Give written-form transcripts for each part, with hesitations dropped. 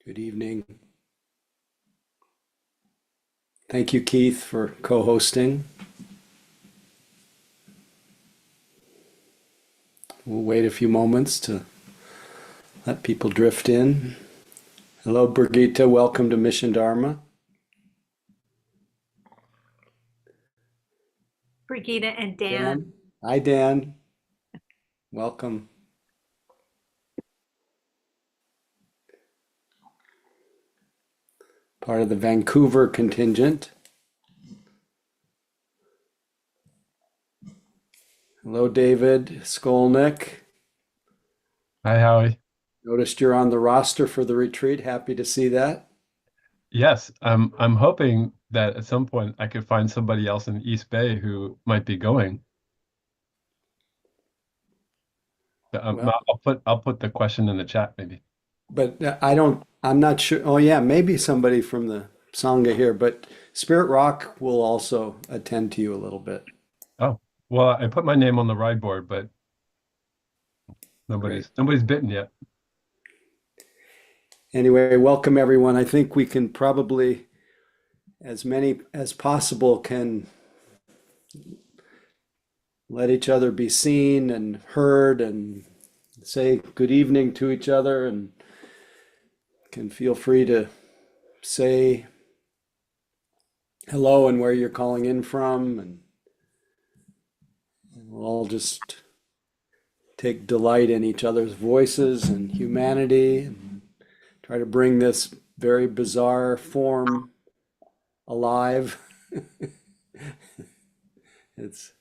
Good evening. Thank you, Keith, for co-hosting. We'll wait a few moments to let people drift in. Hello, Brigitte. Welcome to Mission Dharma. Brigitte and Dan. Dan. Hi, Dan. Welcome. Part of the Vancouver contingent. Hello, David Skolnick. Hi, Howie. Noticed you're on the roster for the retreat. Happy to see that. Yes, I'm hoping that at some point I could find somebody else in East Bay who might be going. Well, I'll put the question in the chat maybe. but I'm not sure. Oh, yeah, maybe somebody from the Sangha here, but Spirit Rock will also attend to you a little bit. Oh, well, I put my name on the ride board, but Great. nobody's bitten yet. Anyway, welcome everyone. I think we can probably, as many as possible, can let each other be seen and heard and say good evening to each other, and can feel free to say hello and where you're calling in from, and we'll all just take delight in each other's voices and humanity and try to bring this very bizarre form alive. It's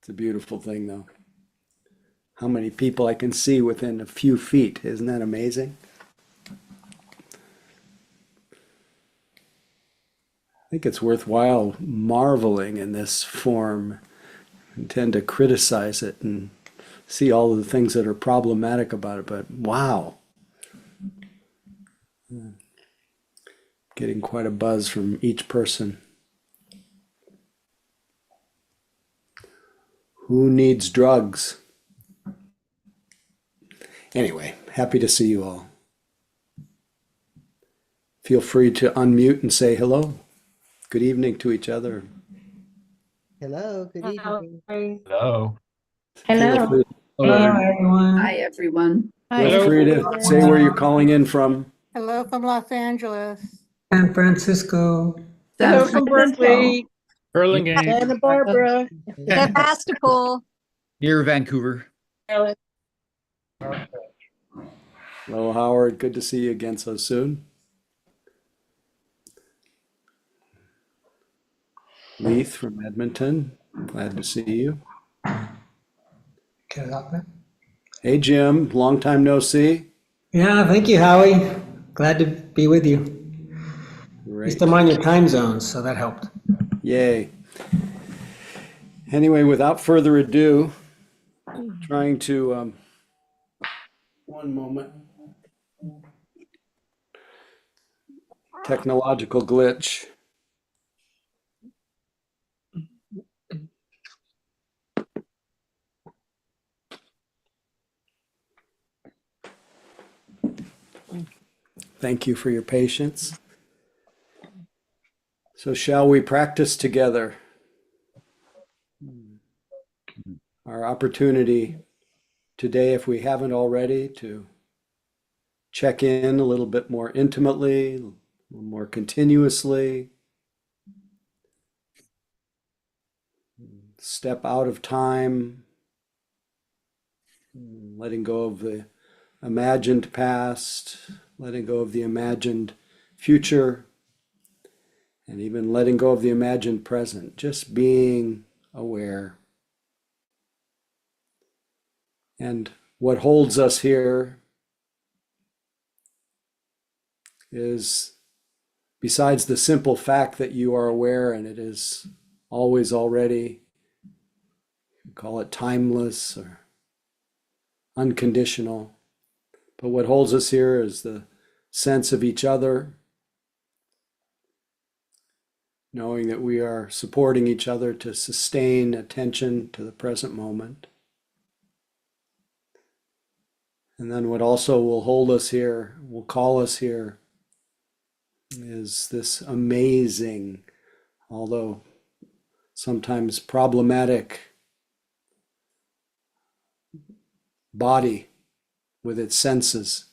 a beautiful thing, though. How many people I can see within a few feet. Isn't that amazing? I think it's worthwhile marveling in this form and tend to criticize it and see all of the things that are problematic about it. But wow, getting quite a buzz from each person. Who needs drugs? Anyway, happy to see you all. Feel free to unmute and say hello. Good evening to each other. Hello, good evening. Hello. Feel free, Hello, everyone. Hi, everyone. feel free to say where you're calling in from. Hello from Los Angeles. San Francisco. San Hello from Berkeley. Burlingame. Santa Barbara. Sebastopol. Near Vancouver. Hello, Howard. Good to see you again so soon. Leith from Edmonton. Glad to see you. Hey, Jim. Long time no see. Yeah, thank you, Howie. Glad to be with you. Great. Used to mind your time zones, so that helped. Yay. Anyway, without further ado, trying to, one moment. Technological glitch. Thank you for your patience. So shall we practice together? Our opportunity today, if we haven't already, to check in a little bit more intimately, a little more continuously, step out of time, letting go of the imagined past, letting go of the imagined future, and even letting go of the imagined present, just being aware. And what holds us here is, besides the simple fact that you are aware and it is always already, call it timeless or unconditional, but what holds us here is the sense of each other, knowing that we are supporting each other to sustain attention to the present moment. And then what also will hold us here, will call us here, is this amazing, although sometimes problematic, body with its senses.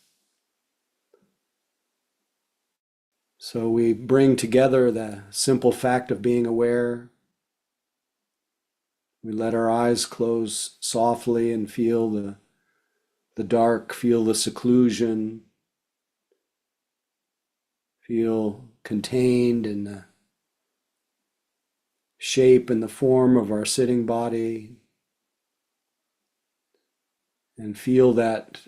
So we bring together the simple fact of being aware. We let our eyes close softly and feel the dark, feel the seclusion, feel contained in the shape and the form of our sitting body, and feel that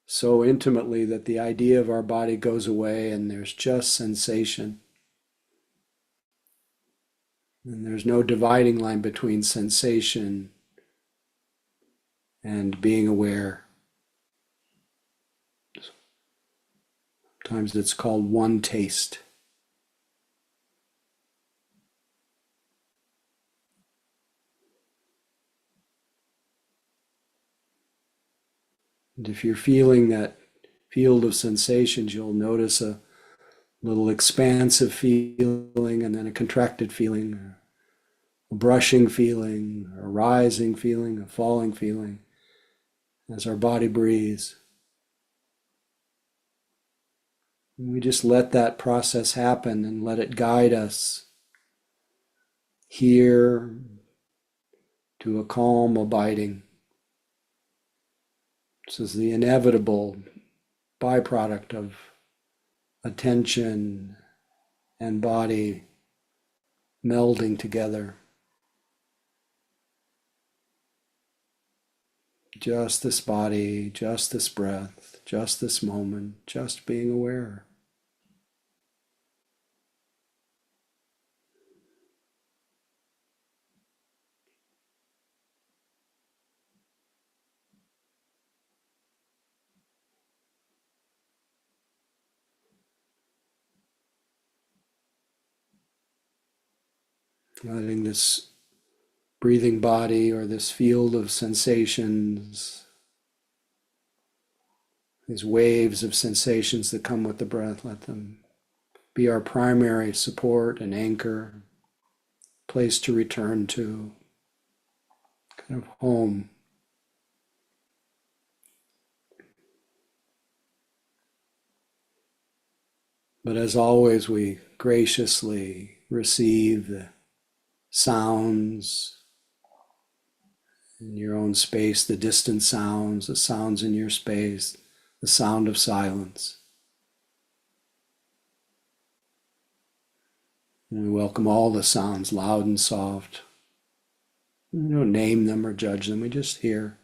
so intimately that the idea of our body goes away and there's just sensation. And there's no dividing line between sensation and being aware. Sometimes it's called one taste. And if you're feeling that field of sensations, you'll notice a little expansive feeling and then a contracted feeling, a brushing feeling, a rising feeling, a falling feeling as our body breathes. And we just let that process happen and let it guide us here to a calm abiding. This is the inevitable byproduct of attention and body melding together. Just this body, just this breath, just this moment, just being aware. Letting this breathing body or this field of sensations, these waves of sensations that come with the breath, let them be our primary support and anchor, place to return to, kind of home. But as always, we graciously receive the sounds in your own space, the distant sounds, the sounds in your space, the sound of silence. And we welcome all the sounds, loud and soft. We don't name them or judge them, we just hear.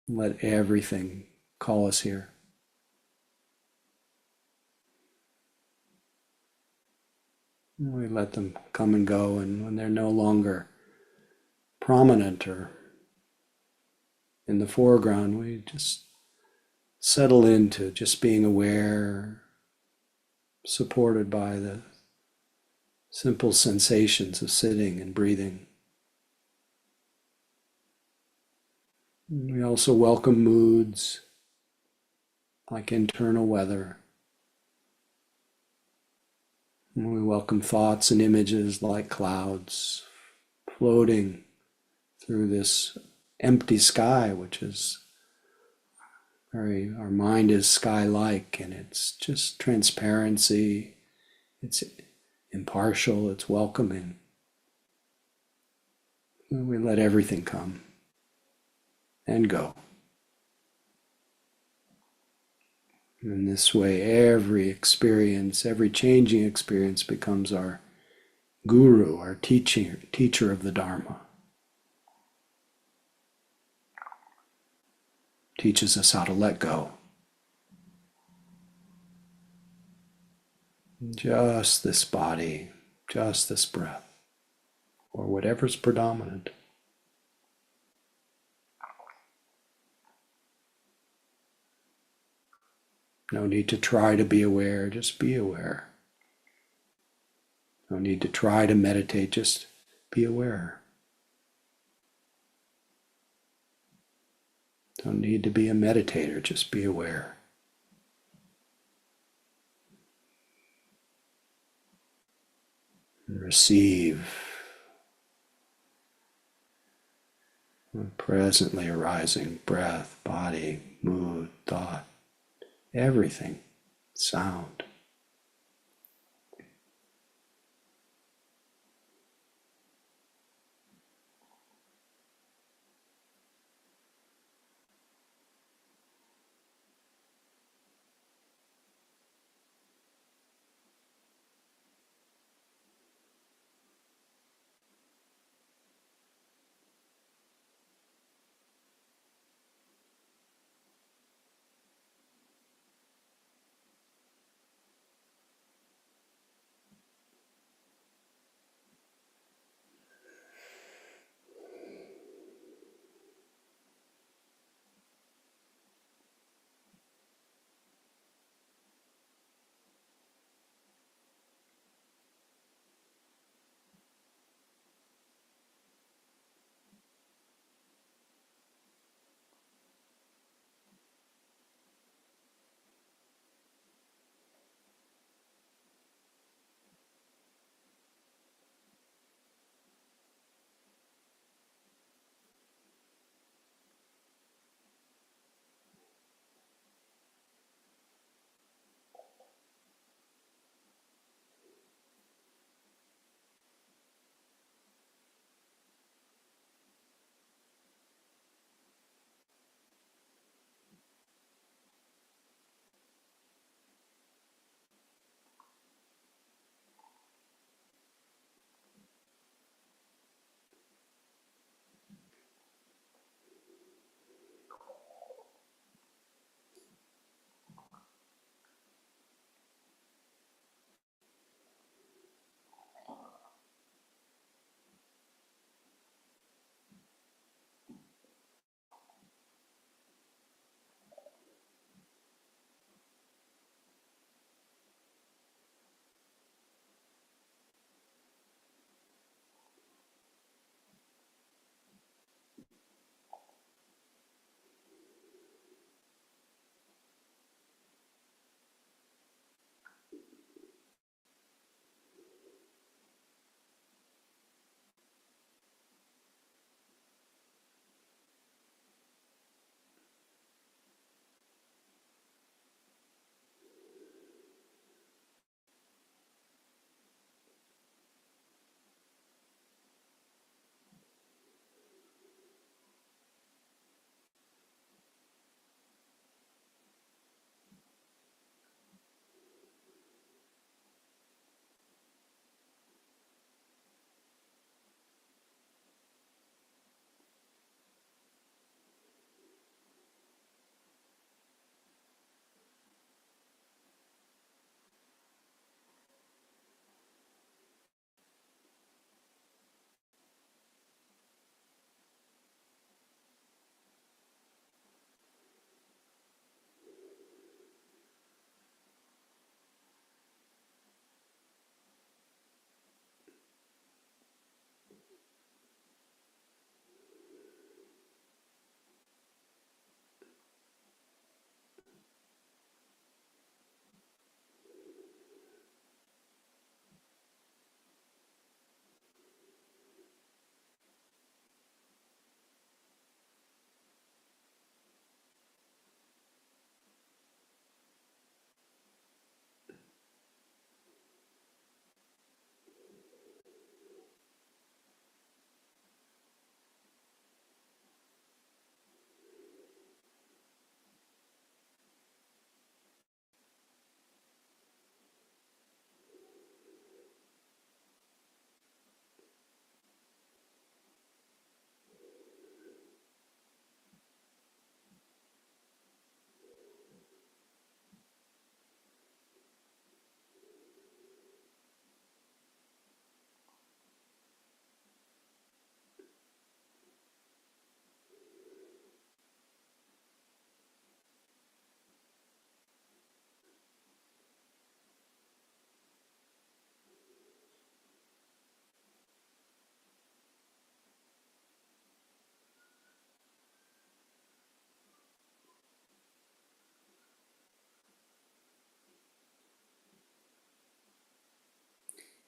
Let everything call us here. We let them come and go, and when they're no longer prominent or in the foreground, we just settle into just being aware, supported by the simple sensations of sitting and breathing. We also welcome moods like internal weather. And we welcome thoughts and images like clouds floating through this empty sky, which is our mind is sky-like, and it's just transparency, it's impartial, it's welcoming. And we let everything come and go. In this way, every experience, every changing experience becomes our guru, our teacher of the Dharma. Teaches us how to let go. Just this body, just this breath, or whatever's predominant. No need to try to be aware, just be aware. No need to try to meditate, just be aware. Don't need to be a meditator, just be aware. And receive the presently arising breath, body, mood, thought, everything, sound.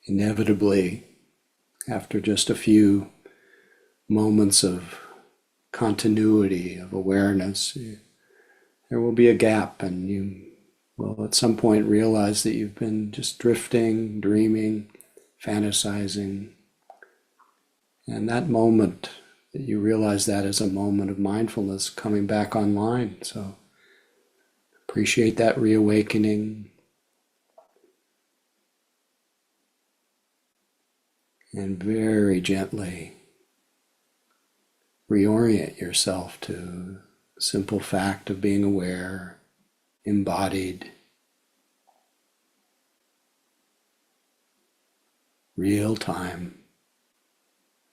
inevitably, after just a few moments of continuity, of awareness, there will be a gap, and you will at some point realize that you've been just drifting, dreaming, fantasizing. And that moment, that you realize that is a moment of mindfulness coming back online. So appreciate that reawakening. And very gently reorient yourself to the simple fact of being aware, embodied, real time.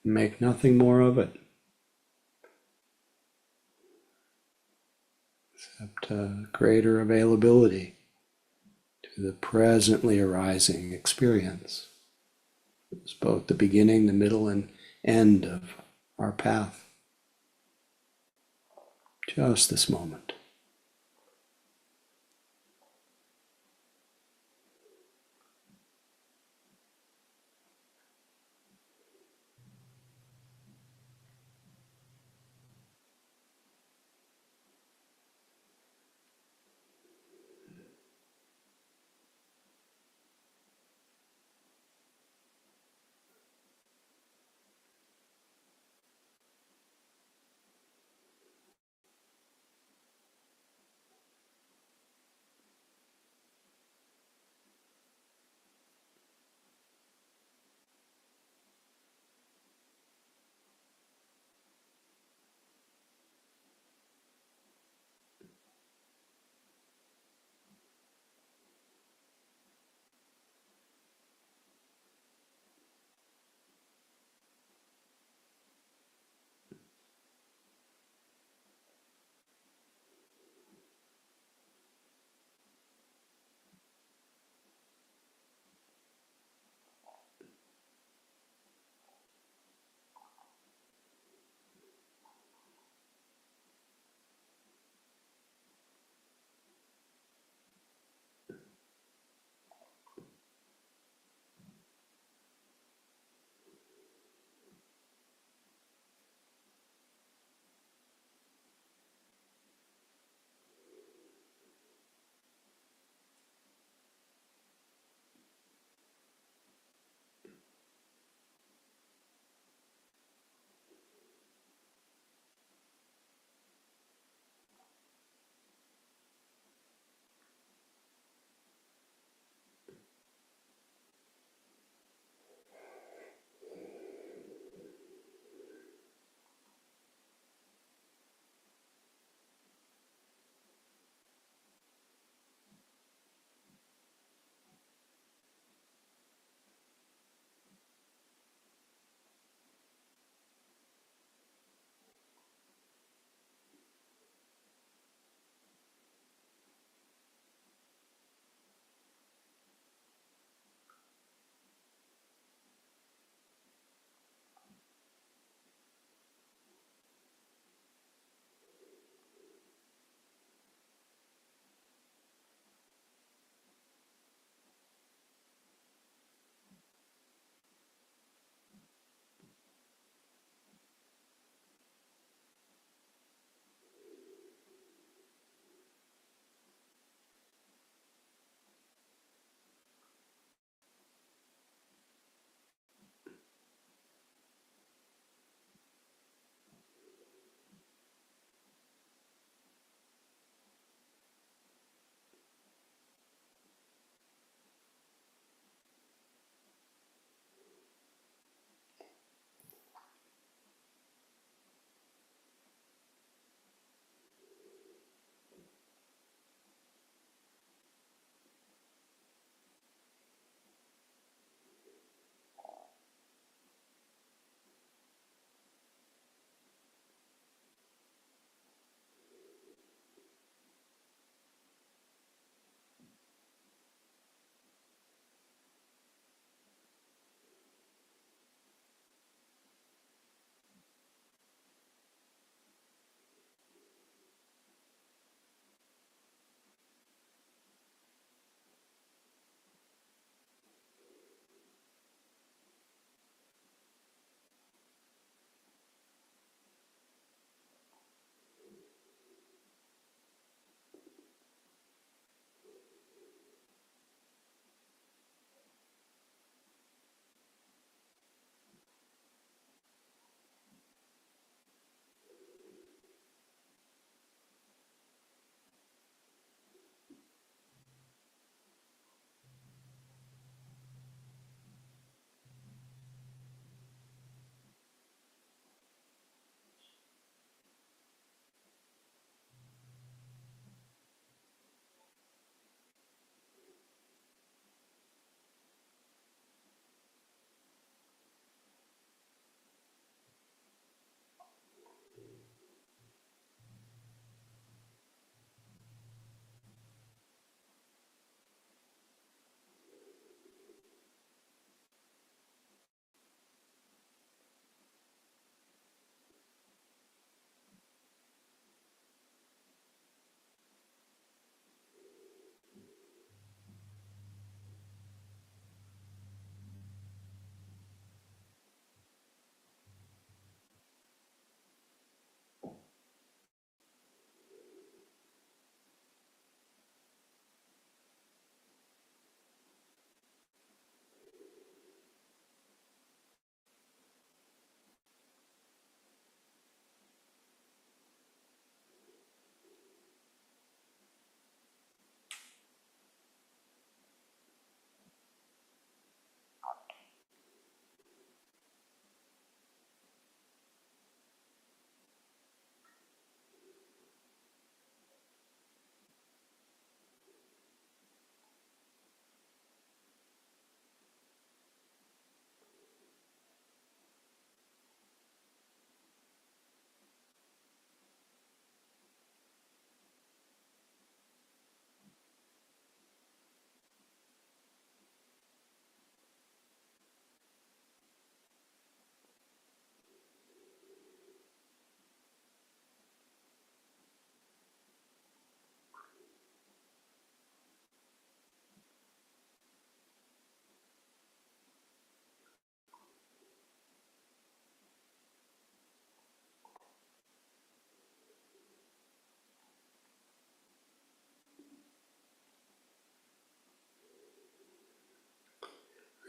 Make nothing more of it, except greater availability to the presently arising experience. It's both the beginning, the middle, and end of our path. Just this moment.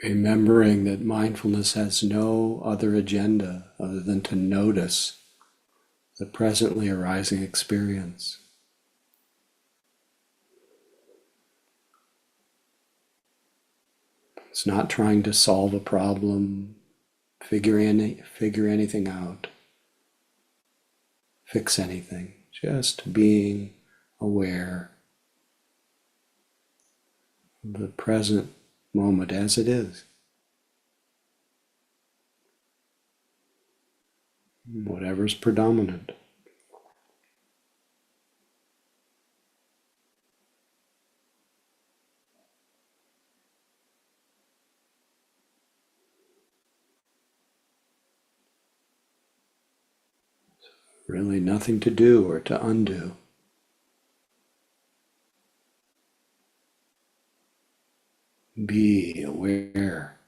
Remembering that mindfulness has no other agenda other than to notice the presently arising experience. It's not trying to solve a problem, figure anything out, fix anything, just being aware of the present moment as it is. Whatever's predominant. Really nothing to do or to undo. Be aware.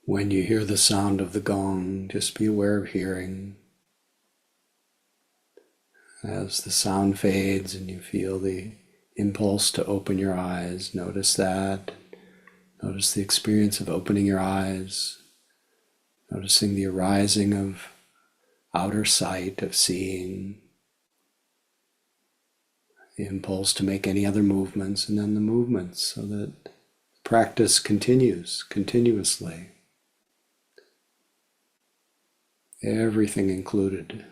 When you hear the sound of the gong, just be aware of hearing. As the sound fades and you feel the impulse to open your eyes, notice that. Notice the experience of opening your eyes, noticing the arising of outer sight, of seeing, the impulse to make any other movements, and then the movements, so that practice continues continuously. Everything included.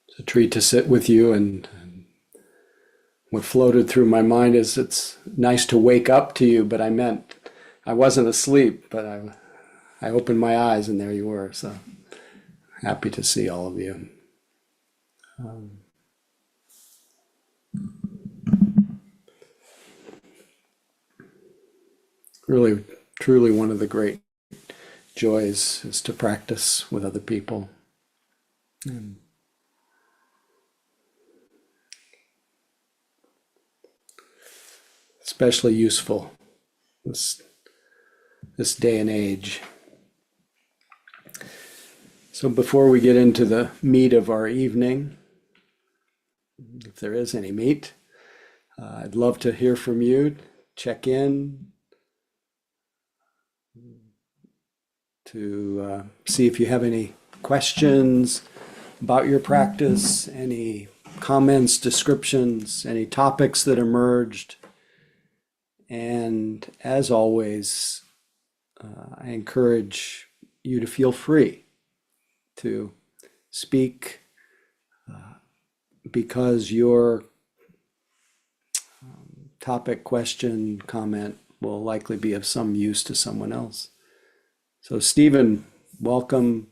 It's a treat to sit with you, and what floated through my mind is it's nice to wake up to you, but I meant I wasn't asleep, but I opened my eyes and there you were. So happy to see all of you. Really, truly one of the great joys is to practice with other people. And especially useful this day and age. So before we get into the meat of our evening, if there is any meat, I'd love to hear from you. Check in to see if you have any questions about your practice, any comments, descriptions, any topics that emerged. And as always, I encourage you to feel free to speak because your topic, question, comment will likely be of some use to someone else. So Stephen, welcome.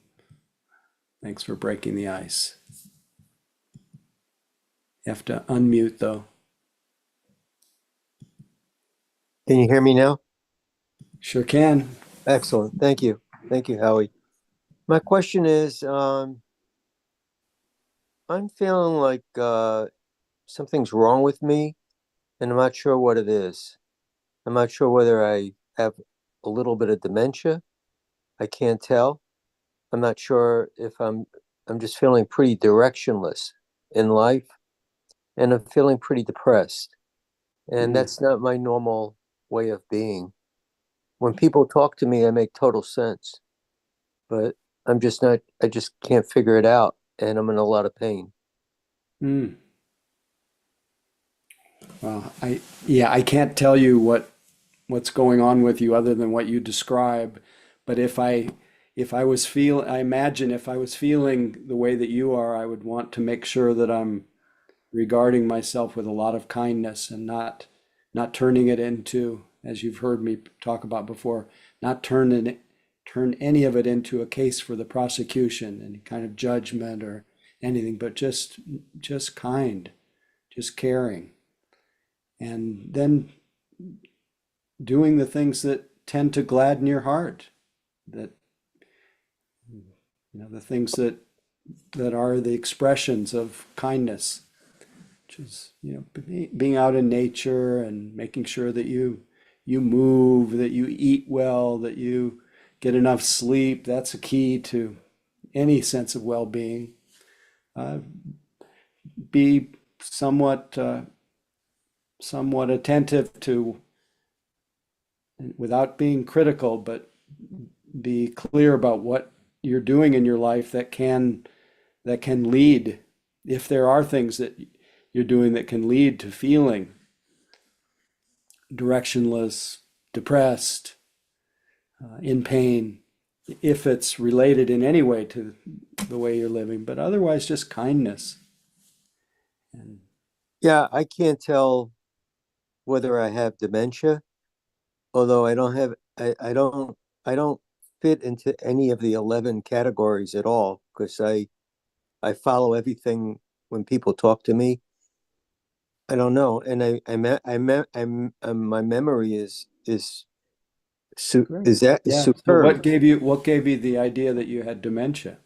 Thanks for breaking the ice. You have to unmute though. Can you hear me now? Sure can. Excellent. Thank you. Thank you, Howie. My question is, I'm feeling like something's wrong with me, and I'm not sure what it is. I'm not sure whether I have a little bit of dementia. I can't tell. I'm not sure if I'm just feeling pretty directionless in life, and I'm feeling pretty depressed. And that's not my normal way of being. When people talk to me, I make total sense, but I'm just not, I just can't figure it out, and I'm in a lot of pain. Well, I can't tell you what's going on with you other than what you describe. But I imagine if I was feeling the way that you are, I would want to make sure that I'm regarding myself with a lot of kindness and not turning it into, as you've heard me talk about before, not turn any of it into a case for the prosecution, any kind of judgment or anything, but just kind, just caring. And then doing the things that tend to gladden your heart, that the things that are the expressions of kindness, which is being out in nature and making sure that you move, that you eat well, that you get enough sleep. That's a key to any sense of well-being. Be somewhat somewhat attentive to, without being critical, but be clear about what you're doing in your life that can lead, if there are things that you're doing that can lead to feeling directionless, depressed, in pain, if it's related in any way to the way you're living, but otherwise just kindness. And Yeah, I can't tell whether I have dementia, although I don't fit into any of the 11 categories at all, because I follow everything when people talk to me. I don't know, and my memory great. is that is Yeah. So superb. what gave you the idea that you had dementia,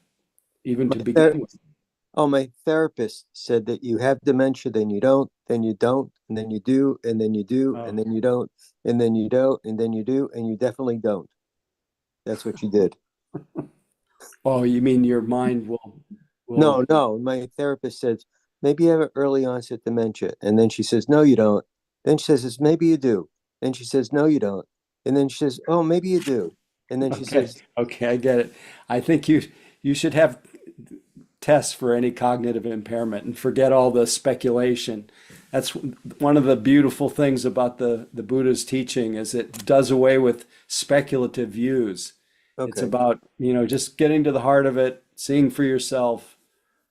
even My to ther begin with? Oh, my therapist said that you have dementia, then you don't, and then you do, and then you do, Oh, and then you don't, and then you don't, and then you do, and you definitely don't. That's what you did. oh, you mean your mind will No, no, my therapist said, maybe you have an early onset dementia. And then she says, no, you don't. Then she says, maybe you do. Then she says, no, you don't. And then she says, oh, maybe you do. And then she okay, says, okay, I get it. I think you should have tests for any cognitive impairment and forget all the speculation. That's one of the beautiful things about the Buddha's teaching is it does away with speculative views. It's okay, about, just getting to the heart of it, seeing for yourself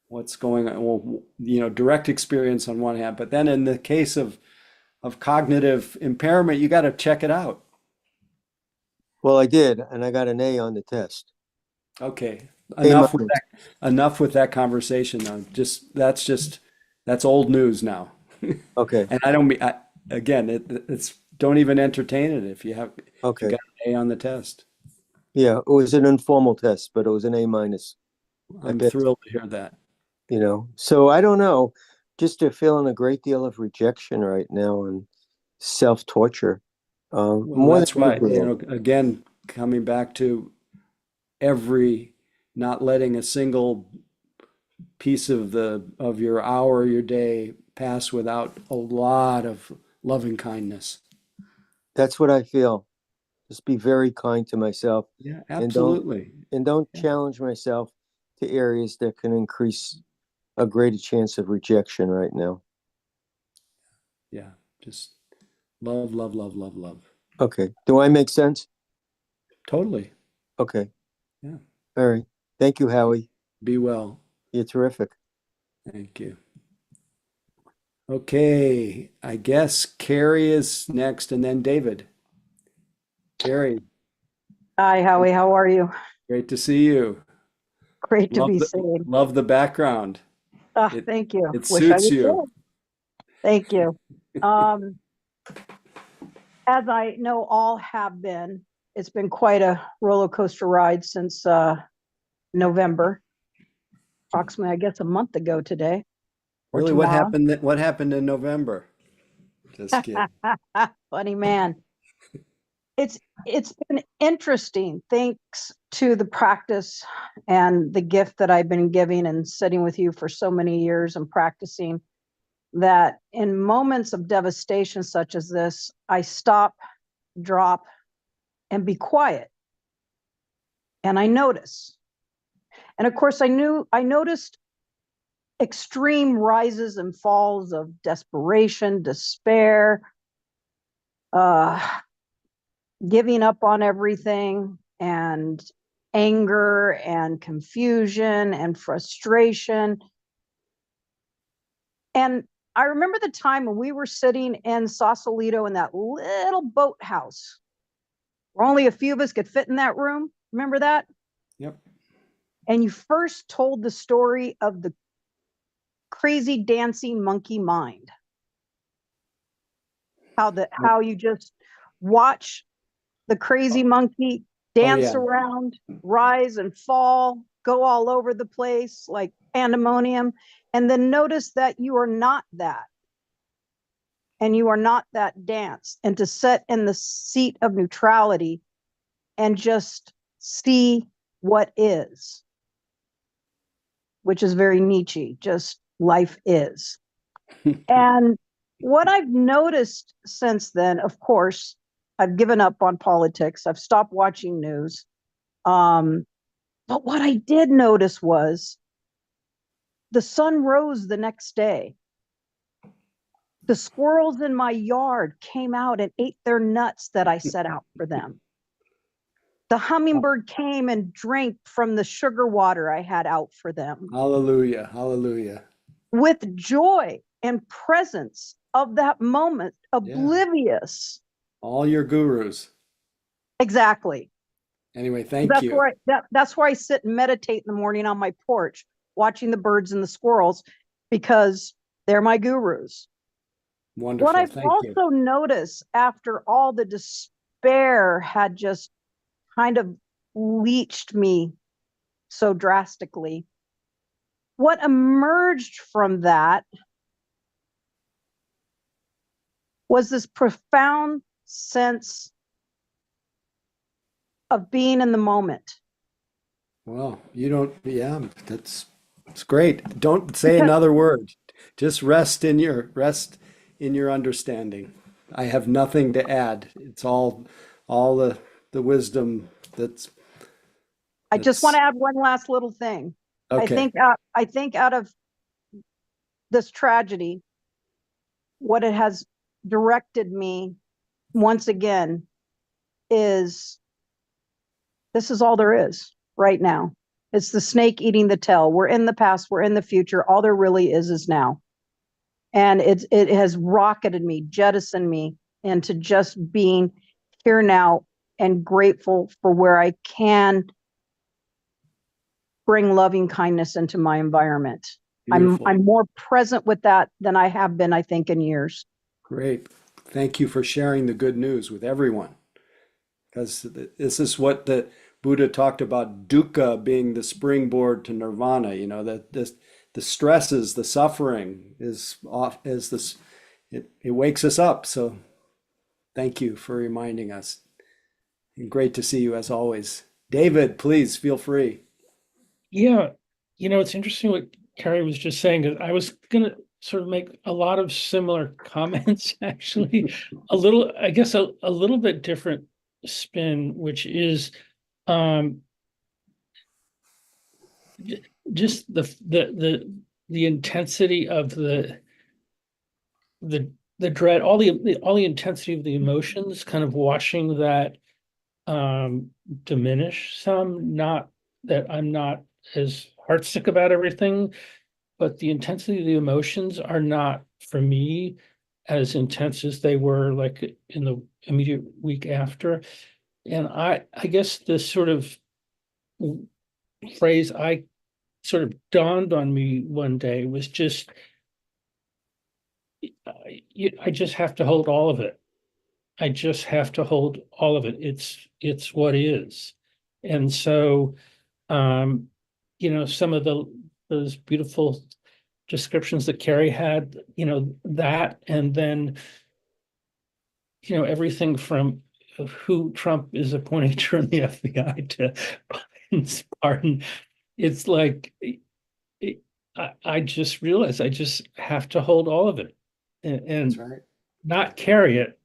what's going on. Well, direct experience on one hand, but then in the case of cognitive impairment, you got to check it out. well, I did. And I got an A on the test. Okay, A enough with minus. that. Enough with that conversation now. That's old news now. Okay, And I don't mean again. It's don't even entertain it if you okay. got an A on the test. Yeah, it was an informal test, but it was an A minus. I I'm passed, thrilled to hear that. So I don't know. Just feeling a great deal of rejection right now and self-torture. Well, More than that's right. usual. Again, coming back to every not letting a single piece of your hour, your day pass without a lot of loving kindness. That's what I feel. Just be very kind to myself Yeah, and don't absolutely. and don't Yeah, challenge myself to areas that can increase a greater chance of rejection right now. yeah. Just love, love, love, love, love. Okay. Do I make sense? Totally. Okay. Yeah. All right. Thank you, Howie. Be well. You're terrific. Thank you. Okay, I guess Carrie is next and then David. Carrie, Hi, Howie. How are you? great to see you. Great to Love be the seen. love the background. Ah, It thank you. it Wish I suits was you. there. Thank you. Um, as I know all have been, it's been quite a roller coaster ride since November, approximately, I guess, a month ago today or Really, tomorrow. what happened in November? Just kidding. Funny man. It's been interesting thanks to the practice and the gift that I've been giving and sitting with you for so many years and practicing, that in moments of devastation such as this, I stop, drop, and be quiet. And I notice. And of course, I noticed extreme rises and falls of desperation, despair, uh, giving up on everything, and anger and confusion and frustration. And I remember the time when we were sitting in Sausalito in that little boathouse where only a few of us could fit in that room. Remember that? Yep. And you first told the story of the crazy dancing monkey mind. How you just watch the crazy monkey Oh yeah. dance around, rise and fall, go all over the place like pandemonium, and then notice that you are not that. And you are not that dance. And to sit in the seat of neutrality and just see what is, which is very Nietzsche, just life is. And what I've noticed since then, of course, I've given up on politics. I've stopped watching news. But what I did notice was the sun rose the next day. The squirrels in my yard came out and ate their nuts that I set out for them. The hummingbird came and drank from the sugar water I had out for them. Hallelujah. Hallelujah. With joy and presence of that moment, oblivious. All your gurus. Exactly. Anyway, thank That's you. where that's where I sit and meditate in the morning on my porch, watching the birds and the squirrels, because they're my gurus. Wonderful. What I've Thank you. also noticed after all the despair had just kind of leached me so drastically, what emerged from that was this profound sense of being in the moment. Well, you don't, yeah, it's great. Don't say another word. Just rest in your understanding. I have nothing to add. It's all the wisdom I just want that's to add one last little thing. okay. I think out of this tragedy, what it has directed me once again is this is all there is right now. It's the snake eating the tail. We're in the past, we're in the future. All there really is now. And it has rocketed me, jettisoned me into just being here now and grateful for where I can bring loving kindness into my environment. Beautiful. I'm more present with that than I have been, I think, in years. Great. Thank you for sharing the good news with everyone. Because this is what the Buddha talked about, dukkha being the springboard to nirvana. You know, that the stresses, the suffering is off as this it wakes us up. So thank you for reminding us. And great to see you as always. David, please feel free. Yeah, it's interesting what Carrie was just saying. 'Cause I was gonna sort of make a lot of similar comments, actually, I guess a little bit different spin, which is um just the intensity of the dread, all the intensity of the emotions, kind of watching that diminish some. Not that I'm not as heartsick about everything, but the intensity of the emotions are not, for me, as intense as they were like in the immediate week after. And I guess this sort of phrase I sort of dawned on me one day was just I just have to hold all of it. I just have to hold all of it. It's what is. And so some of those beautiful descriptions that Carrie had, that, and then everything from who Trump is appointing to run the FBI to Biden's pardon. It's like I just realized I just have to hold all of it That's and right. not carry it.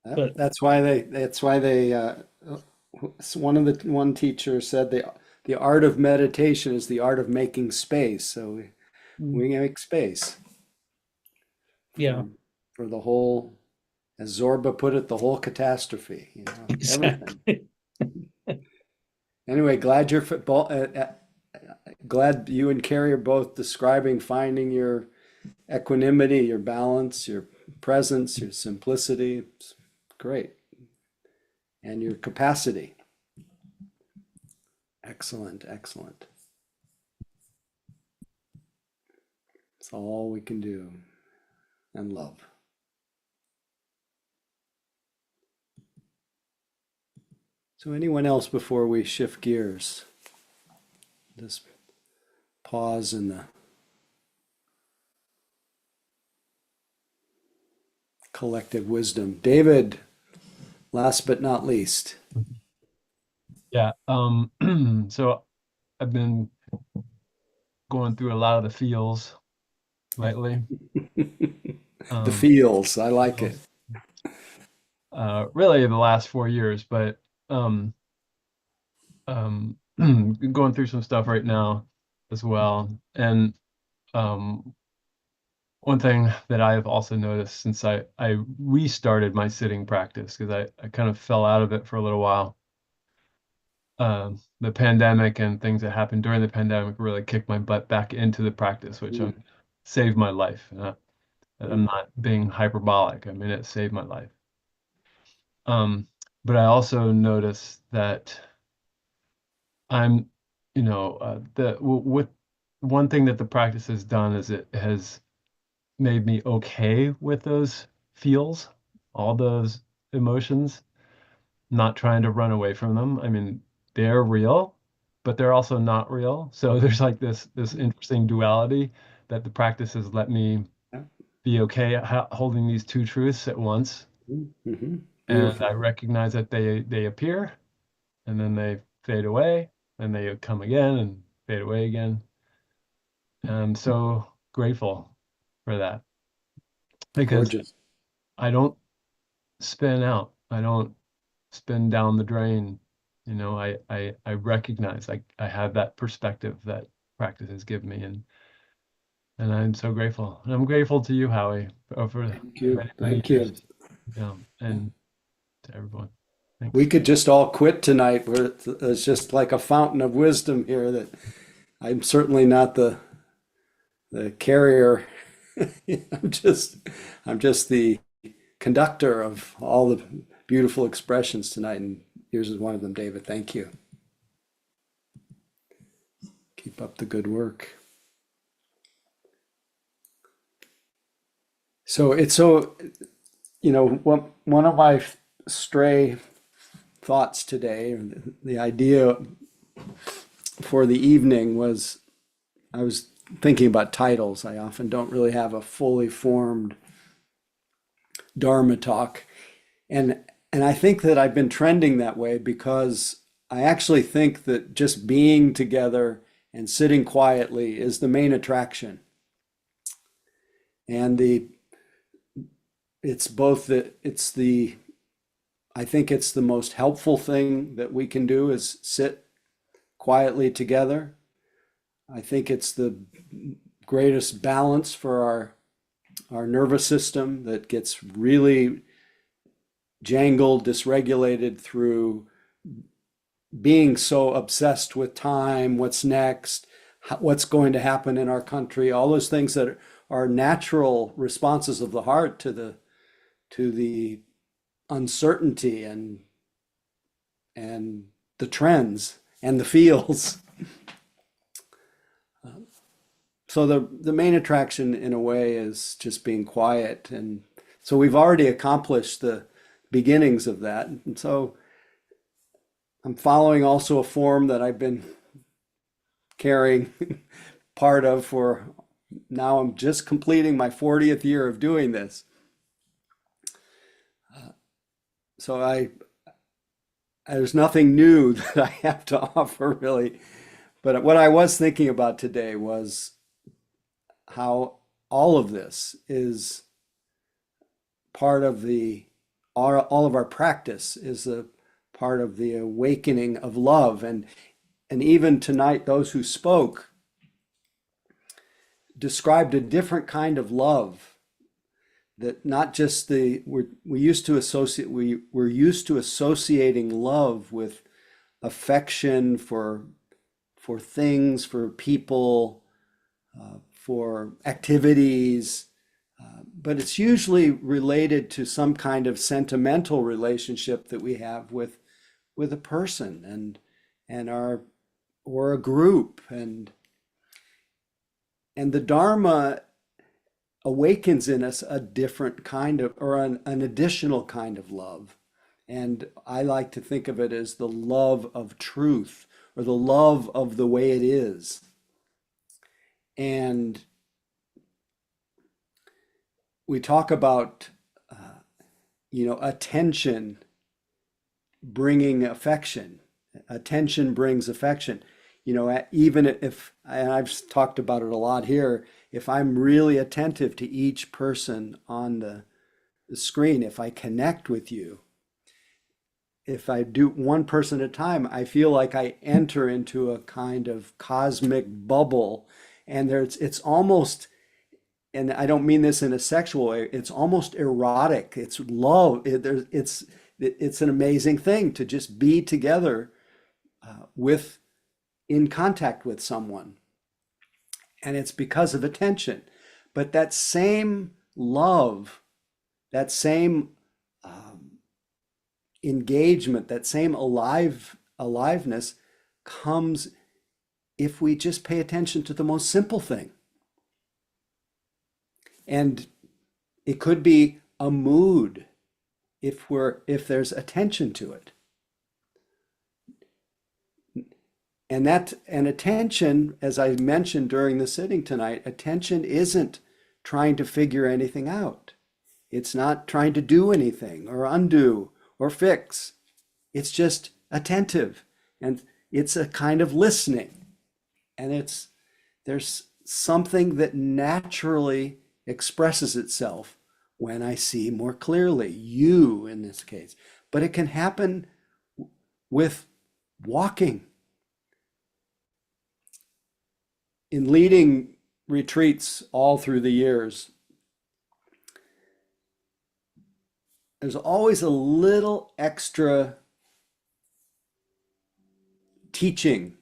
But That's why one teacher said the art of meditation is the art of making space. So we make space yeah, for the whole, as Zorba put it, the whole catastrophe, everything. exactly. Anyway, glad you're glad you and Carrie are both describing finding your equanimity, your balance, your presence, your simplicity. It's great. And your capacity. Excellent, excellent. It's all we can do and love. So anyone else before we shift gears? Just pause in the collective wisdom. David, last but not least. Yeah. So I've been going through a lot of the feels lately. The feels, I like it. Really the last 4 years, but going through some stuff right now as well. And one thing that I have also noticed since I restarted my sitting practice, because I kind of fell out of it for a little while. The pandemic and things that happened during the pandemic really kicked my butt back into the practice, which saved my life. I'm not being hyperbolic. I mean, it saved my life. But I also noticed that I'm, with one thing that the practice has done is it has made me okay with those feels, all those emotions, not trying to run away from them. I mean, they're real, but they're also not real. So there's like this interesting duality that the practice has let me be okay holding these two truths at once. And I recognize that they appear and then they fade away and they come again and fade away again. And I'm so grateful for that, because Gorgeous. I don't spin out. I don't spin down the drain. I recognize I have that perspective that practice has given me, and I'm so grateful. And I'm grateful to you, Howie, for Thank you. many Thank years. you. Yeah, and to everyone. Thanks. We could just all quit tonight. It's just like a fountain of wisdom here that I'm certainly not the carrier. I'm just the conductor of all the beautiful expressions tonight, and yours is one of them, David. Thank you. Keep up the good work. So one of my stray thoughts today, or the idea for the evening was, I was thinking about titles. I often don't really have a fully formed Dharma talk. And I think that I've been trending that way because I actually think that just being together and sitting quietly is the main attraction. And I think it's the most helpful thing that we can do is sit quietly together. I think it's the greatest balance for our nervous system that gets really jangled, dysregulated through being so obsessed with time, what's next, what's going to happen in our country, all those things that are natural responses of the heart to the uncertainty and the trends and the feels. So the main attraction in a way is just being quiet. And so we've already accomplished the beginnings of that. And so I'm following also a form that I've been carrying part of for now. I'm just completing my 40th year of doing this. So there's nothing new that I have to offer really. But what I was thinking about today was how all of this is part of all of our practice is a part of the awakening of love. And even tonight, those who spoke described a different kind of love, that not just we're used to associating love with affection for things, for people, for activities, but it's usually related to some kind of sentimental relationship that we have with a person or a group, and the Dharma awakens in us a different kind of, or an additional kind of love. And I like to think of it as the love of truth, or the love of the way it is. And we talk about, attention bringing affection. Attention brings affection. even if, and I've talked about it a lot here, if I'm really attentive to each person on the screen, if I connect with you, if I do one person at a time, I feel like I enter into a kind of cosmic bubble, and it's almost, and I don't mean this in a sexual way, it's almost erotic. It's love. It's an amazing thing to just be together in contact with someone. And it's because of attention. But that same love, that same engagement, that same aliveness comes if we just pay attention to the most simple thing. And it could be a mood if there's attention to it. And attention, as I mentioned during the sitting tonight, attention isn't trying to figure anything out. It's not trying to do anything or undo or fix. It's just attentive, and it's a kind of listening. And there's something that naturally expresses itself when I see more clearly, you in this case. But it can happen with walking. In leading retreats all through the years, there's always a little extra teaching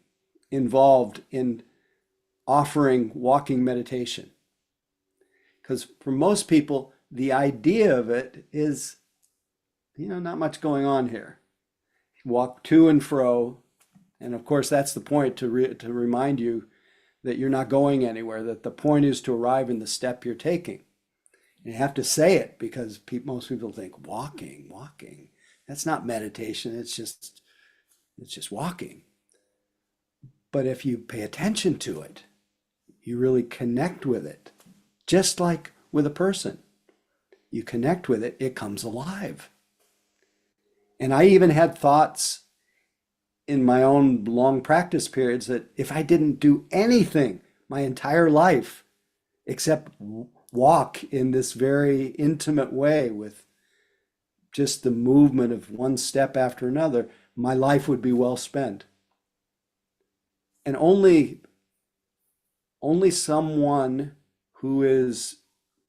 involved in offering walking meditation. Because for most people, the idea of it is, not much going on here. You walk to and fro, and of course that's the point, to remind you that you're not going anywhere, that the point is to arrive in the step you're taking. And you have to say it because most people think walking. That's not meditation, it's just walking. But if you pay attention to it, you really connect with it. Just like with a person, you connect with it, it comes alive. And I even had thoughts in my own long practice periods that if I didn't do anything my entire life except walk in this very intimate way with just the movement of one step after another, my life would be well spent. And only someone who is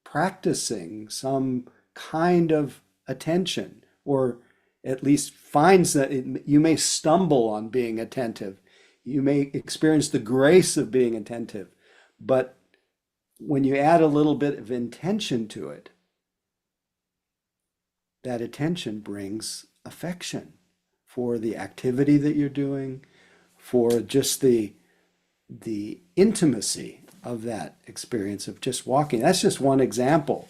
practicing some kind of attention, or at least finds that you may stumble on being attentive. You may experience the grace of being attentive. But when you add a little bit of intention to it, that attention brings affection for the activity that you're doing, for just the intimacy of that experience of just walking. That's just one example.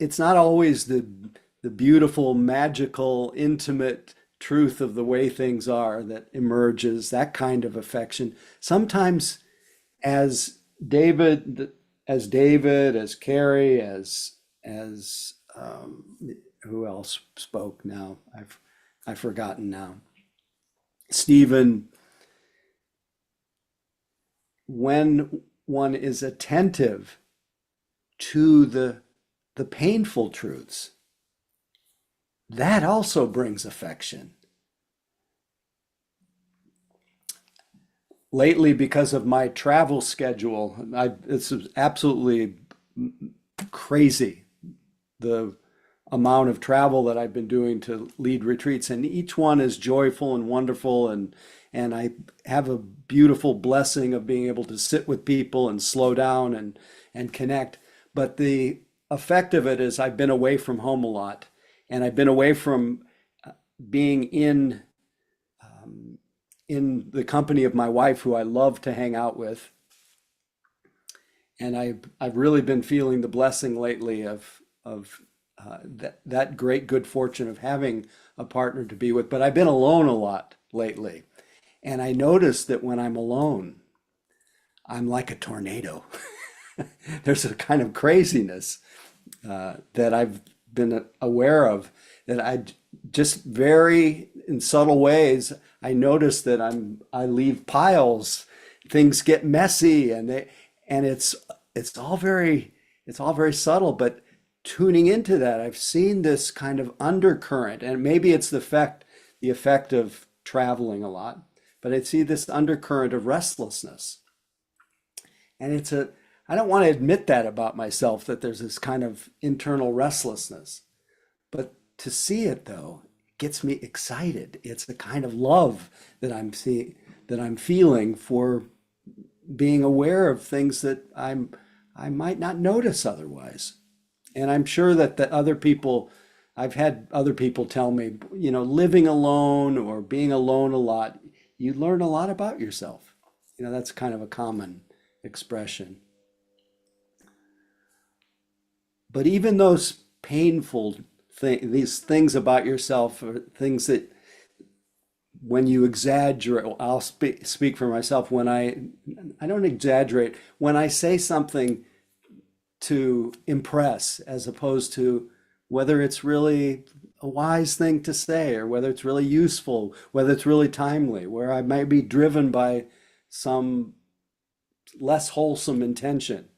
It's not always the beautiful, magical, intimate truth of the way things are that emerges, that kind of affection. Sometimes as David, as Carrie, as who else spoke now? I've forgotten now. Stephen, when one is attentive to the painful truths, that also brings affection. Lately, because of my travel schedule, it's absolutely crazy, the amount of travel that I've been doing to lead retreats, and each one is joyful and wonderful, and I have a beautiful blessing of being able to sit with people and slow down and connect. But the effect of it is I've been away from home a lot, and I've been away from being in the company of my wife, who I love to hang out with. And I've really been feeling the blessing lately of that great good fortune of having a partner to be with. But I've been alone a lot lately. And I notice that when I'm alone, I'm like a tornado. there's a kind of craziness that I've been aware of, that I just very in subtle ways, I notice that I leave piles, things get messy, and it's all very subtle, but tuning into that, I've seen this kind of undercurrent, and maybe it's the effect of traveling a lot, but I see this undercurrent of restlessness. And I don't want to admit that about myself, that there's this kind of internal restlessness, but to see it though gets me excited. It's the kind of love that I'm feeling for being aware of things that I might not notice otherwise. And I'm sure that I've had other people tell me, living alone or being alone a lot, you learn a lot about yourself. That's kind of a common expression. But even those painful these things about yourself are things that when you exaggerate, I'll speak for myself, when I don't exaggerate, when I say something to impress as opposed to whether it's really a wise thing to say or whether it's really useful, whether it's really timely, where I might be driven by some less wholesome intention.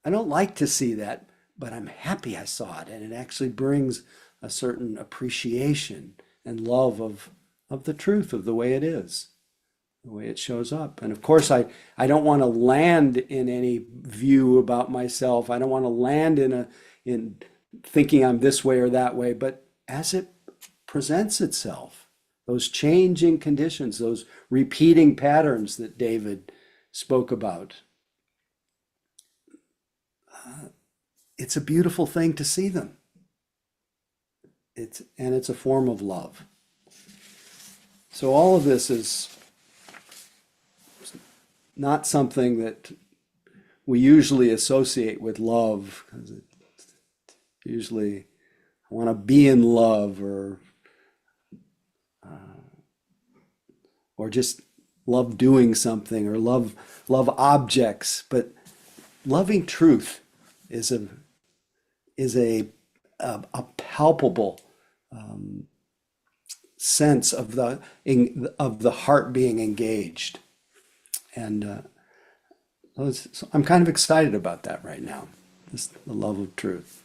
I don't like to see that, but I'm happy I saw it, and it actually brings a certain appreciation and love of the truth of the way it is, the way it shows up. And of course, I don't want to land in any view about myself. I don't want to land in thinking I'm this way or that way, but as it presents itself, those changing conditions, those repeating patterns that David spoke about, it's a beautiful thing to see them. It's a form of love. So all of this is not something that we usually associate with love, because usually I want to be in love or just love doing something or love objects, but loving truth is a palpable sense of the heart being engaged, and so I'm kind of excited about that right now. The love of truth.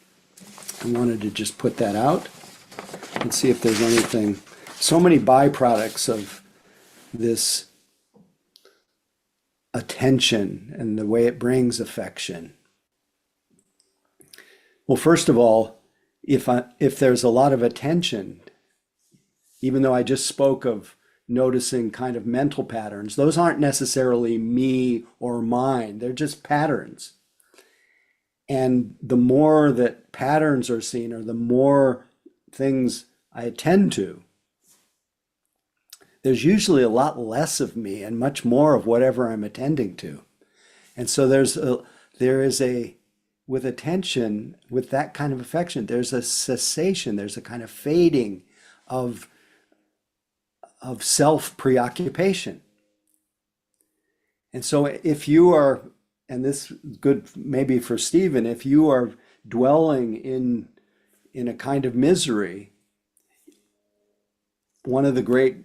I wanted to just put that out and see if there's anything. So many byproducts of this attention and the way it brings affection. Well, first of all, if there's a lot of attention, even though I just spoke of noticing kind of mental patterns, those aren't necessarily me or mine. They're just patterns. And the more that patterns are seen, or the more things I attend to, there's usually a lot less of me and much more of whatever I'm attending to. And so there is a, with attention, with that kind of affection, there's a cessation, there's a kind of fading of self-preoccupation. And so if you are, and this is good maybe for Stephen, if you are dwelling in a kind of misery, one of the great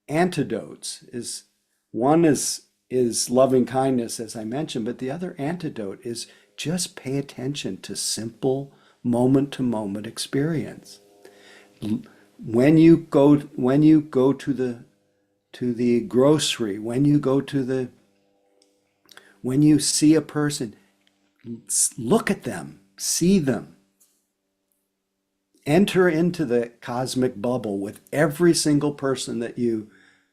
antidotes is, one is loving kindness, as I mentioned, but the other antidote is just pay attention to simple moment-to-moment experience. When you go to the grocery, when you see a person, look at them, see them. Enter into the cosmic bubble with every single person that you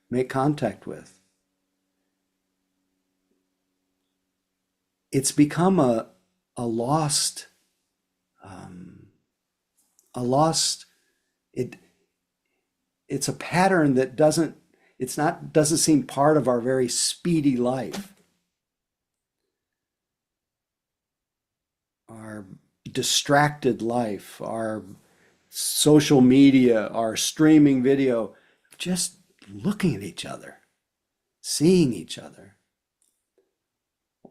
make contact with. It's become a lost it's a pattern that doesn't seem part of our very speedy life. Our distracted life, our social media, our streaming video, just looking at each other, seeing each other.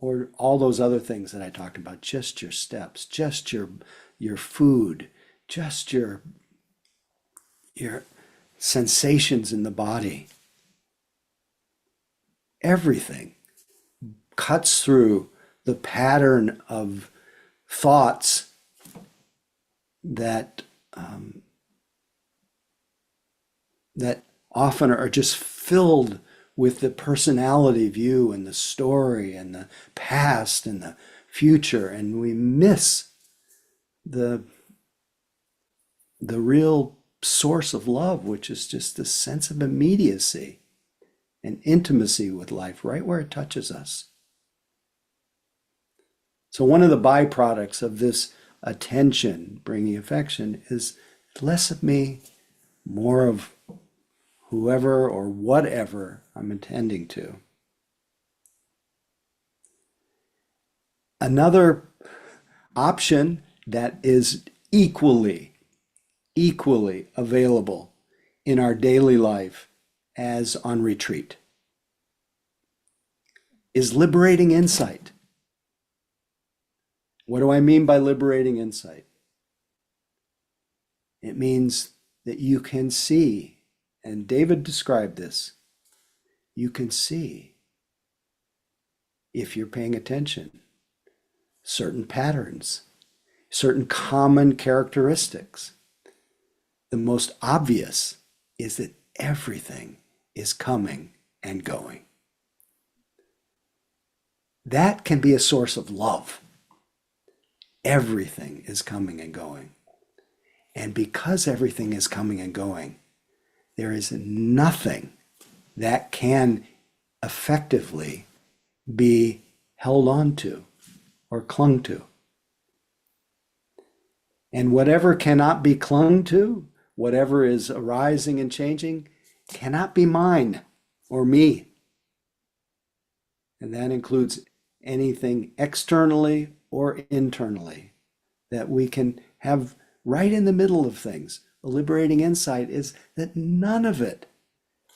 or all those other things that I talked about, just your steps, just your food, just your sensations in the body. Everything cuts through the pattern of thoughts that that often are just filled with the personality view and the story and the past and the future, and we miss the real source of love, which is just this sense of immediacy and intimacy with life right where it touches us. So one of the byproducts of this attention, bringing affection, is less of me, more of whoever or whatever I'm attending to. Another option that is equally available in our daily life as on retreat is liberating insight. What do I mean by liberating insight? It means that you can see, and David described this, you can see, if you're paying attention, certain patterns, certain common characteristics. The most obvious is that everything is coming and going. That can be a source of love. Everything is coming and going. And because everything is coming and going, there is nothing that can effectively be held on to or clung to. And whatever cannot be clung to, whatever is arising and changing, cannot be mine or me. And that includes anything externally or internally that we can have right in the middle of things. A liberating insight is that none of it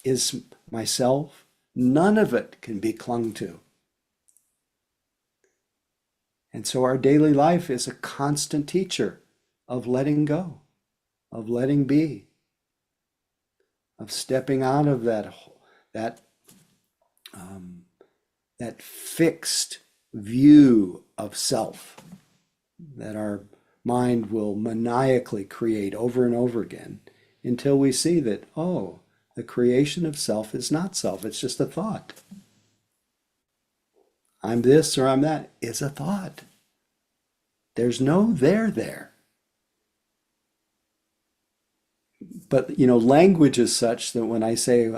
is myself, none of it can be clung to. And so our daily life is a constant teacher of letting go, of letting be, of stepping out of that fixed view of self that our mind will maniacally create over and over again until we see that, oh, the creation of self is not self, it's just a thought. I'm this or I'm that. It's a thought. There's no there. But, language is such that when I say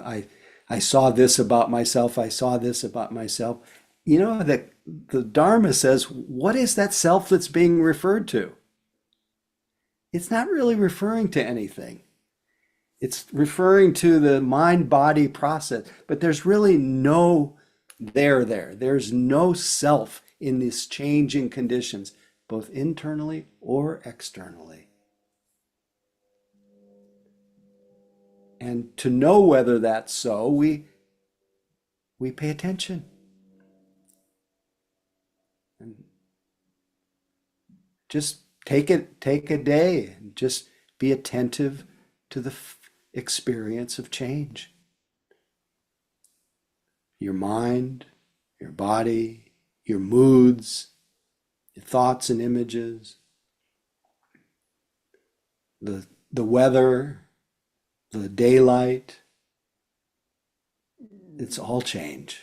I saw this about myself, I saw this about myself, that the Dharma says, what is that self that's being referred to? It's not really referring to anything. It's referring to the mind-body process, but there's really no there. There's no self in these changing conditions, both internally or externally. And to know whether that's so, we pay attention. And just take a day and just be attentive to the experience of change. Your mind, your body, your moods, your thoughts and images, the weather, the daylight, it's all change.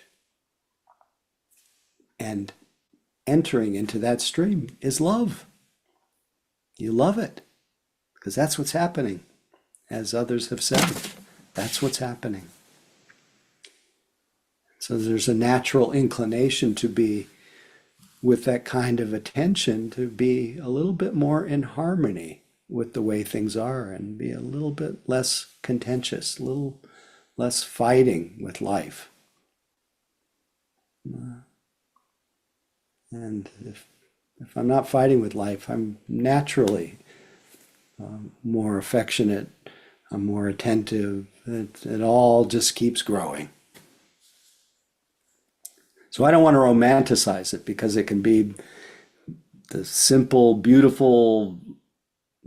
And entering into that stream is love. You love it because that's what's happening. As others have said, that's what's happening. So there's a natural inclination to be with that kind of attention, to be a little bit more in harmony with the way things are and be a little bit less contentious, a little less fighting with life. And if I'm not fighting with life, I'm naturally more affectionate, I'm more attentive. It all just keeps growing. So I don't want to romanticize it because it can be the simple, beautiful,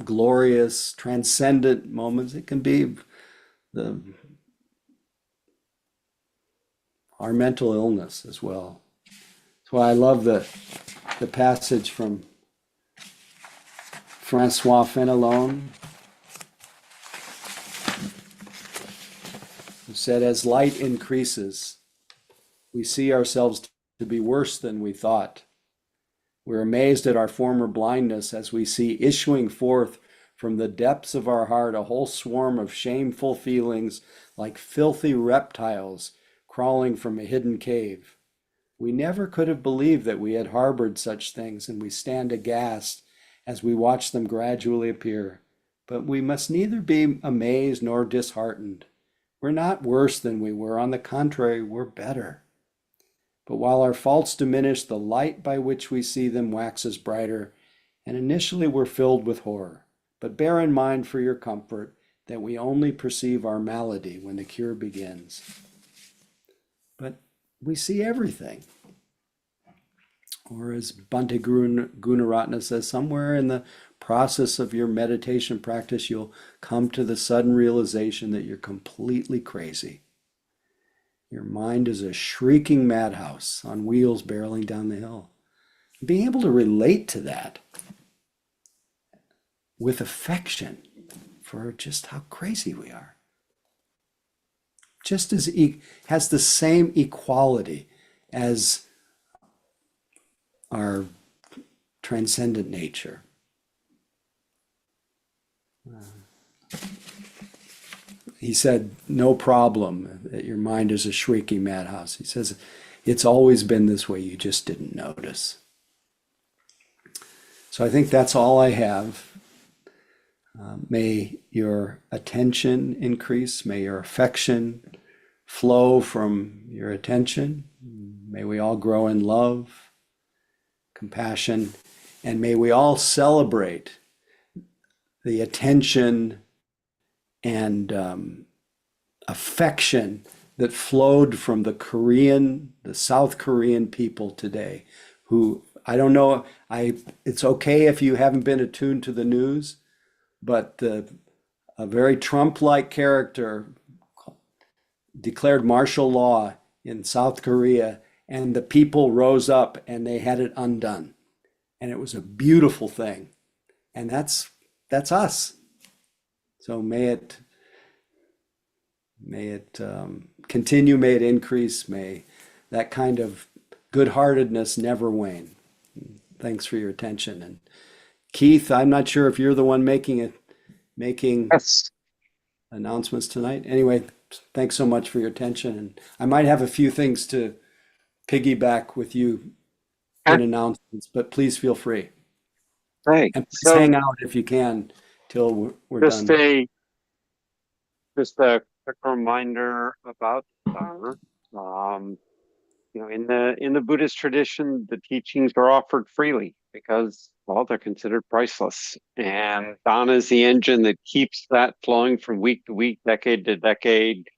glorious, transcendent moments. It can be the our mental illness as well. That's why I love the passage from Francois Fenelon, who said, "As light increases, we see ourselves to be worse than we thought. We're amazed at our former blindness as we see issuing forth from the depths of our heart a whole swarm of shameful feelings like filthy reptiles crawling from a hidden cave. We never could have believed that we had harbored such things, and we stand aghast as we watch them gradually appear. But we must neither be amazed nor disheartened. We're not worse than we were. On the contrary, we're better. But while our faults diminish, the light by which we see them waxes brighter, and initially we're filled with horror. But bear in mind for your comfort that we only perceive our malady when the cure begins." But we see everything. Or as Bhante Gunaratna says, somewhere in the process of your meditation practice, you'll come to the sudden realization that you're completely crazy. Your mind is a shrieking madhouse on wheels barreling down the hill. Being able to relate to that with affection for just how crazy we are, just as has the same equality as our transcendent nature. He said, "No problem that your mind is a shrieking madhouse." He says, "It's always been this way, you just didn't notice." So I think that's all I have. May your attention increase. May your affection flow from your attention. May we all grow in love, compassion, and may we all celebrate the attention and affection that flowed from the South Korean people today, who, I don't know, it's okay if you haven't been attuned to the news, but a very Trump-like character declared martial law in South Korea, and the people rose up and they had it undone. And it was a beautiful thing. And that's us. So may it continue, may it increase, may that kind of good-heartedness never wane. Thanks for your attention. And Keith, I'm not sure if you're the one making Yes. announcements tonight. Anyway, thanks so much for your attention. And I might have a few things to piggyback with you in announcements, but please feel free. Right. And please So hang out if you can till we're just done. a quick reminder about Dharma. In the Buddhist tradition, the teachings are offered freely because, well, they're considered priceless. And Dana is the engine that keeps that flowing from week to week, decade to decade,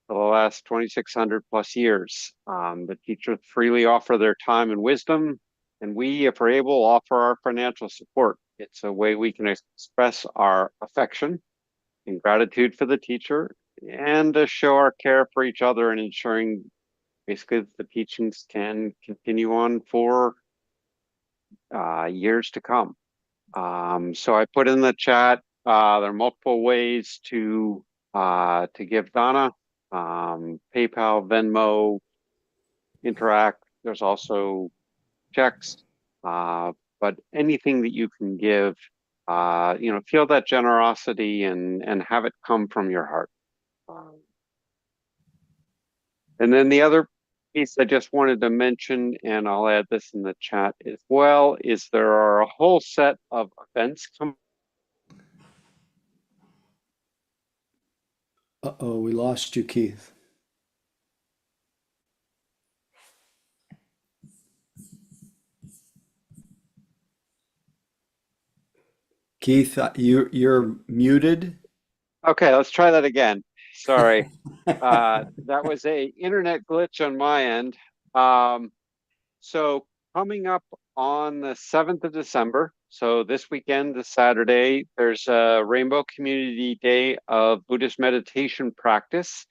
for the last 2,600 plus years. The teachers freely offer their time and wisdom, and we, if we're able, offer our financial support. It's a way we can express our affection and gratitude for the teacher, and to show our care for each other and ensuring basically the teachings can continue on for years to come. So I put in the chat, there are multiple ways to give Dana, PayPal, Venmo, Interact. There's also checks, but anything that you can give, feel that generosity and have it come from your heart. And then the other piece I just wanted to mention, and I'll add this in the chat as well, is there are a whole set of events coming. Uh-oh, we lost you, Keith. Keith, you're muted. Okay, let's try that again. Sorry. That was a internet glitch on my end. So coming up on the 7th of December, so this weekend, this Saturday, there's a Rainbow Community Day of Buddhist meditation practice.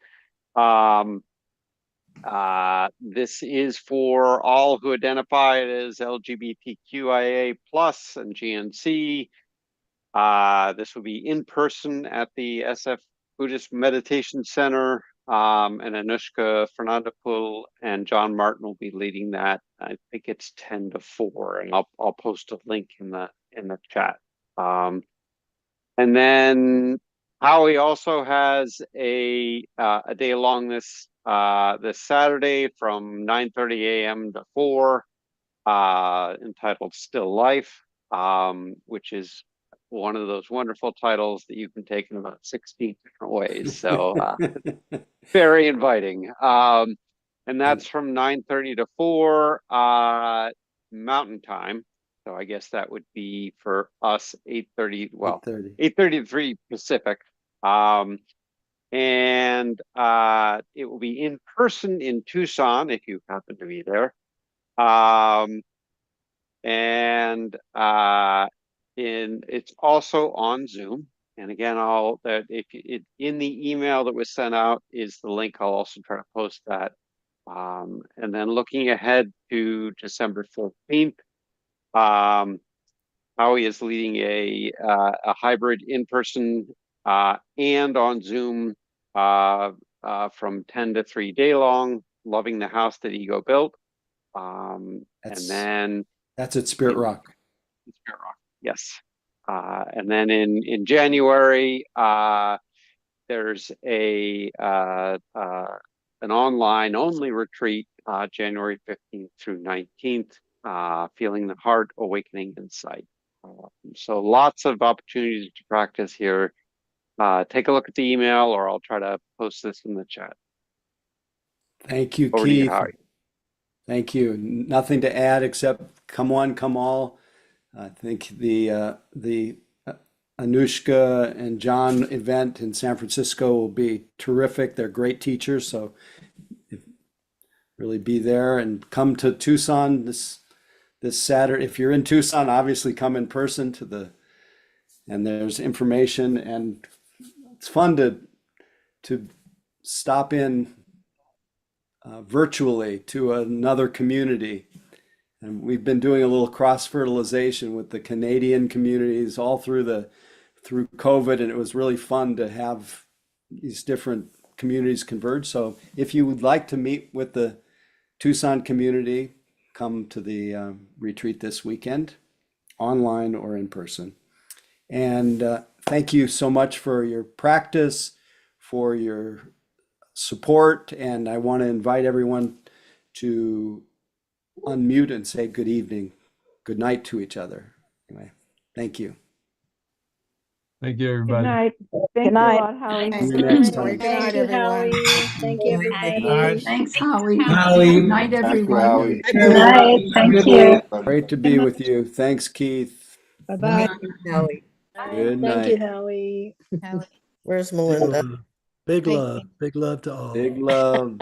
This is for all who identify as LGBTQIA plus and GNC. This will be in person at the SF Buddhist Meditation Center, and Anushka Fernandapul and John Martin will be leading that. I think it's 10 to 4, and I'll post a link in the chat. And then Howie also has a day long this Saturday from 9:30 a.m. to 4, entitled Still Life, which is one of those wonderful titles that you can take in about 16 different ways. So very inviting. And that's from 9:30 to 4 Mountain Time. So I guess that would be for us 8:30, well, 8:30 to 3 Pacific. And it will be in person in Tucson if you happen to be there. And it's also on Zoom. And again, in the email that was sent out is the link. I'll also try to post that. And then looking ahead to December 14th, Howie is leading a hybrid in-person and on Zoom from 10 to 3 day long, Loving the House That Ego Built. And then that's at Spirit Rock. Spirit Rock, yes. And then in January, there's an online only retreat, January 15th through 19th, Feeling the Heart, Awakening Insight. So lots of opportunities to practice here. Take a look at the email, or I'll try to post this in the chat. Thank you, Over to you, Keith. Howie. Thank you. Nothing to add except come one, come all. I think the Anushka and John event in San Francisco will be terrific. They're great teachers, so really be there and come to Tucson this Saturday. If you're in Tucson, obviously come in person and there's information, and it's fun to stop in virtually to another community. And we've been doing a little cross-fertilization with the Canadian communities all through COVID, and it was really fun to have these different communities converge. So if you would like to meet with the Tucson community, come to the retreat this weekend, online or in person. And thank you so much for your practice, for your support, and I want to invite everyone to unmute and say good evening, good night to each other. Anyway, thank you. Thank you, everybody. Good night. Howie. See you next time. Good night, everyone. Thank you, everybody. Thanks, Howie. Howie. Good night, everyone. Good night. Thank you. Great to be with you. Thanks, Keith. Bye-bye. Howie. Good Thank you, night. Howie. Where's Melinda? Big love to all. Big love.